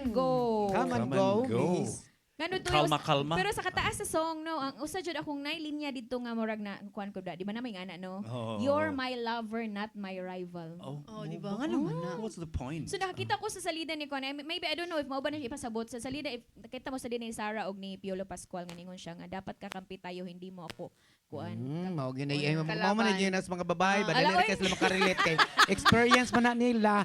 and Go. Come and Come go, and go. miss. Ganun to Kalma, kalma. Pero sa kataas sa song no, ang usa jud akong nailinya dito nga murag na kuan ko da. Di ba na may ana no? Oo. You're my lover, not my rival. Oh, di ba? Nga naman na. What's the point? So nakakita ko sa salida ni Kuan, maybe I don't know if mao ba na siya ipasabot sa salida if nakita mo sa din ni Sarah og ni Piolo Pascual nga ningon siya nga dapat kakampi tayo hindi mo ako kuan. Mao ginay Kalaban. mao man yun sa mga babae, ba Ala, dali oy. kay sila makarelate kay experience man na nila.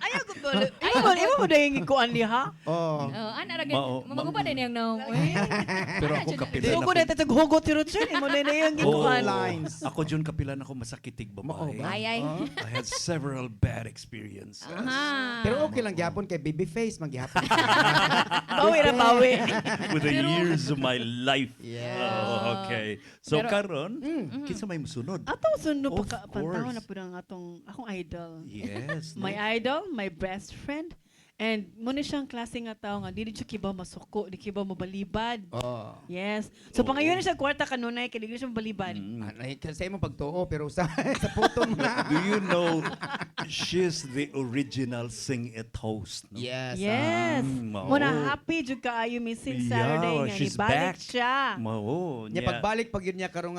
Ayaw ko ba? Imo mo dahil ikuan niya, ha? Oh. Ana ra Mao- gid magubad din yang no. Pero ako kapila Di na ko na tataghugot si Ruth Imo na yung Oo. ikuan. Lines. Ako dyan kapila na ako masakitig babae. Ay ay. I had several bad experiences. Aha. Pero okay lang gyapon kay baby face magyapon. Bawi na bawi. With the years of my life. Yeah. Oh, okay. So Pero- karon, kinsa may musunod? Atong sundo Of pa pantahon course. na po ng akong idol. Yes. My idol, my best friend. And muna siyang klase nga tao nga, di siya kibaw masuko, di kibaw mabalibad. Oh. Yes. So pangayon na siya kwarta kanunay, kaya di siya mabalibad. Kasi mo pagtuo pero sa sa puto mo na. Do you know she's the original Sing It host? No? Yes. Yes. mao. Muna happy jud kaayo missing Saturday nga she's nibalik back. siya. Mao. Nya pagbalik pag yun niya karong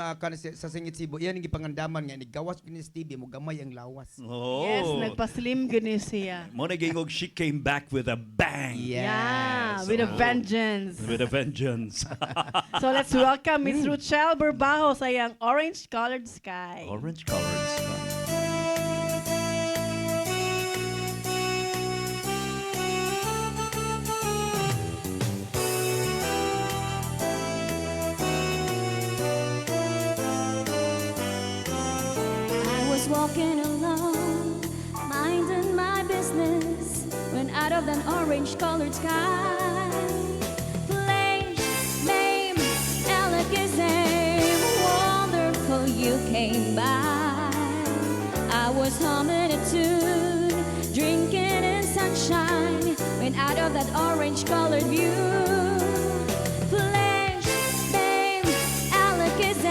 sa Singit Cebu, iyan ang gipangandaman nga ni gawas ni Stevie mo gamay ang lawas. Oh. Yes, nagpa-slim gani siya. Mo na gingog, she came back with a bang. Yeah, with a vengeance. With a vengeance. So let's welcome Miss Ruchel Burbajo sa iyang Orange Colored Sky. Orange colors. I was walking alone, minding my business, when out of an orange-colored sky, flash, name, elegant, wonderful, you came by. I was humming a tune, drinking in sunshine, when out of that orange-colored view. Flash, name, elegant,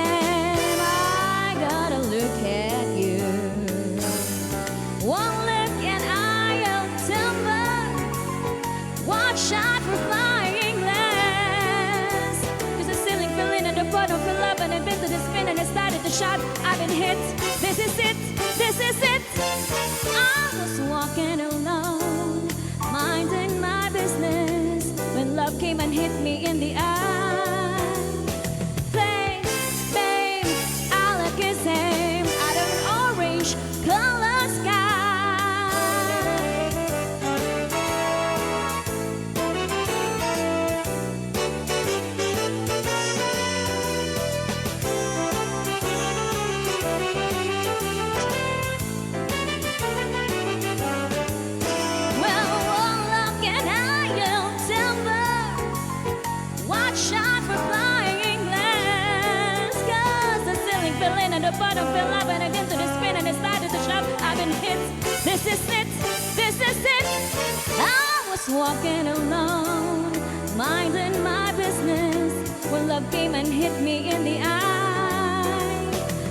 I gotta look at you. One look and I'll timber. Watch out for flying glass. 'Cause the ceiling filling and the bottom fill up and I've been to the spin and I started to shout. I've been hit. This is it. This is it. I was walking alone, minding my business, when love came and hit me in the eye. Play, babe, Alakazam, out of an orange color sky. Well, one look and I'll timber. Watch out for flying glass. 'Cause the ceiling fell in and the bottom fell up and I did to the spin and it started to shout. I've been hit. This is it. This is it. I was walking alone, minding my business, when love came and hit me in the eye.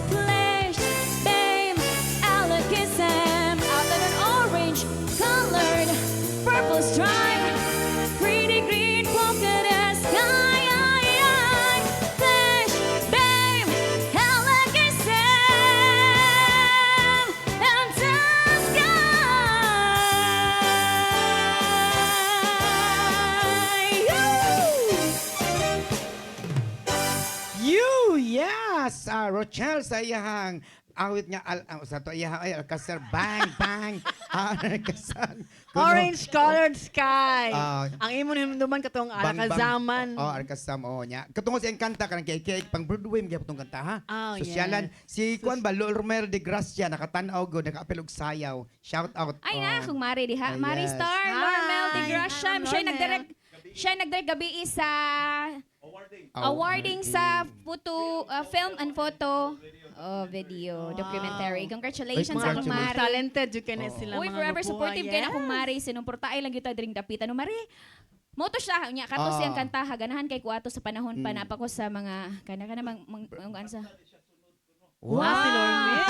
Flash, babe, Alakazam, out of an orange colored purple stripe, pretty green polka dot sky. Flash, babe, Alakazam, and the sky. You, yes! Rochelle sa iyahang awit nga sa to iyahang ay Alcazar bang bang. Alcazar. Orange Colored Sky. Ah. Ang imo naman katong Alakazaman. Oh, Alcazam oh nya. Katungo si Encanta kanang kay pang Broadway mga katong kanta ha. Oh, Sosyalan yes. si Juan ba Romero de Gracia nakatan-aw go nakaapil og sayaw. Shout out. Ay na, kung Mari diha. Mari yes. Star, Normel de Gracia. Hi, Siya Normel. nagdirect. Siya nagdirect gabi sa awarding sa photo, film and photo video, documentary. Congratulations Ay, sa akong Mari. Talented jud kay na sila Uy, mga forever grupo, supportive yes. kay na akong Mari. Sinumportaay lang kita dring dapitan. No, Mari, moto siya niya kato siyang kantaha ganahan kay kuato sa panahon pa napa ko sa mga kana mang sa Si Lormel.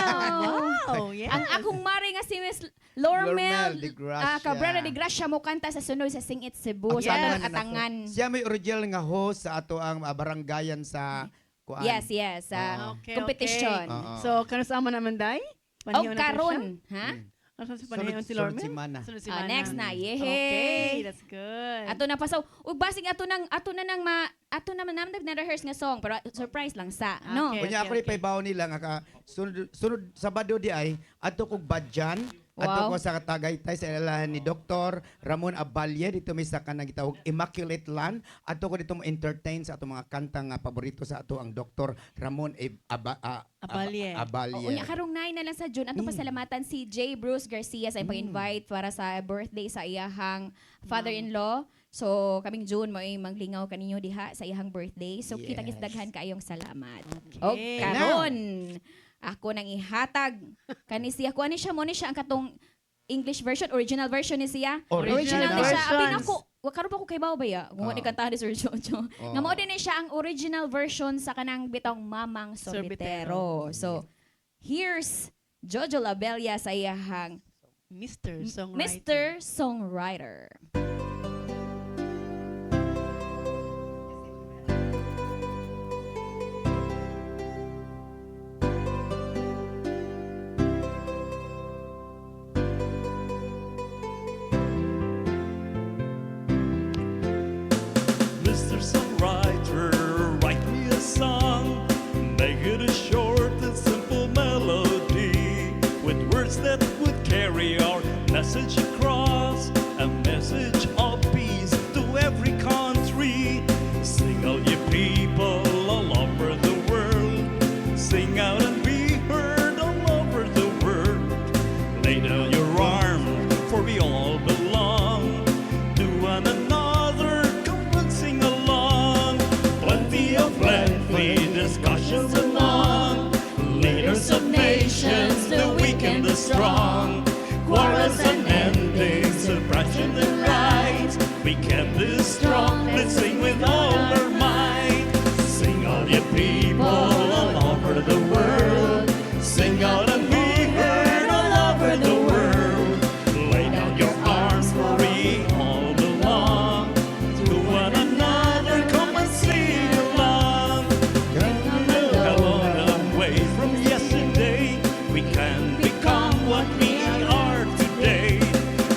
Wow, yes. Ang akong mari nga si Miss Lormel Lormel de Gracia. Cabrera de Gracia mo kanta sa sunod sa Sing It Cebu Ang sa sabi yes. nga na Atangan. to, siya may original nga host sa ato ang barangayan sa kuan. Yes, Oo. sa Okay, competition. okay. Oo. So, kanusama naman, Day? O Panahon na po siya? karon, ha? Ano sa panahon si Sunod Lormel? semana. Sunod Ah, next na, Okay, yehey. that's good. Ato na pasaw. Ug basig ato na naman na rehearse nga song pero surprise lang sa, no? Okay. Kunya ako ni paybaw nila nga sunod Sabado di ay adto kog Badjan. Adto Wow. ko sa Tagaytay sa ilahan ni Dr. Ramon Abalye dito may sa kanang gitawag Immaculate Land. Adto ko dito mo entertain sa ato mga kanta nga paborito sa ato ang Dr. Ramon Abalye. O unya karong 9 na lang sa June ato pasalamatan si J. Bruce Garcia sa pag-invite para sa birthday sa iyahang father-in-law. So kaming June mo ay maglingaw kaninyo diha sa iyahang birthday. So kita Yes. daghan kaayong salamat. Okay. O karon ako nang ihatag kani siya kuan ni siya mo ni siya ang katong English version, original version ni siya. Original ni siya. Abi versions. nako, wa karon pa ko kay baya. Gumo ni kantahan ni Sir Jojo. Nga mao din ni siya ang original version sa kanang bitong Mamang Sorbitero. So here's Jojo Labella sa iyahang Mr. Songwriter. Mr. Songwriter. Mr. Songwriter, write me a song. Make it a short and simple melody with words that would carry our message across. A message of peace to every country. Sing all you people all over the world. Sing out and be heard all over the world. Lay down your arm, for we all belong to one another. Come and sing along. Plenty of lengthy discussions among leaders of nations, the weak and the strong. Quarrels and endings, suppression and rights. We can be strong. Let's sing with all our might. Sing all you people all over the world. Sing out and be heard all over the world. Lay down your arms, for we all belong to one another. Come and sing along. Come on away from yesterday. We can become what we are today.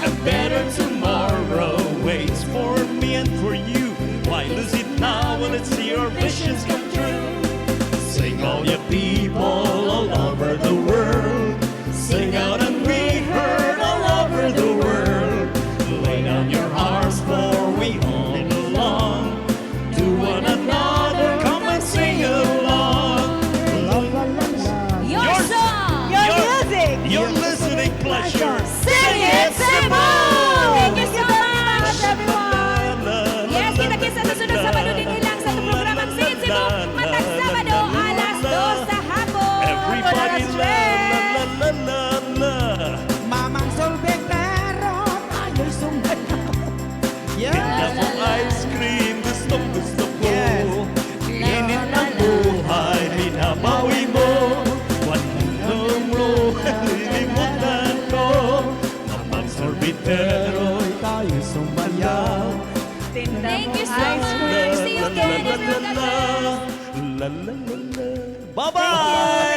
A better tomorrow waits for me and for you. Why lose it now when let's see our visions come true? Sing all you people all over the world. Sing out and be heard all over the world. Lay down your arms, for we all belong to one another. Come and sing along. Your song! Your music! Your listening pleasure. Sing It Cebu! Thank you so much, everyone! Yes, kita-kits sa susunod Sabado din ilang sa programang Sing It Cebu. Matag Sabado, alas 2 sa hapon. Everybody la la la la la. Mamang Sorbitero, tayo sumayaw. Tingnan mo ice cream, gusto ko. Yes. Init ng buhay, binabawi mo. Walang mo, lilimutan ko. Mamang sorbitero, tayo sumayaw. Thank you so much. See you again, everyone. God bless. La la la la. Bye-bye!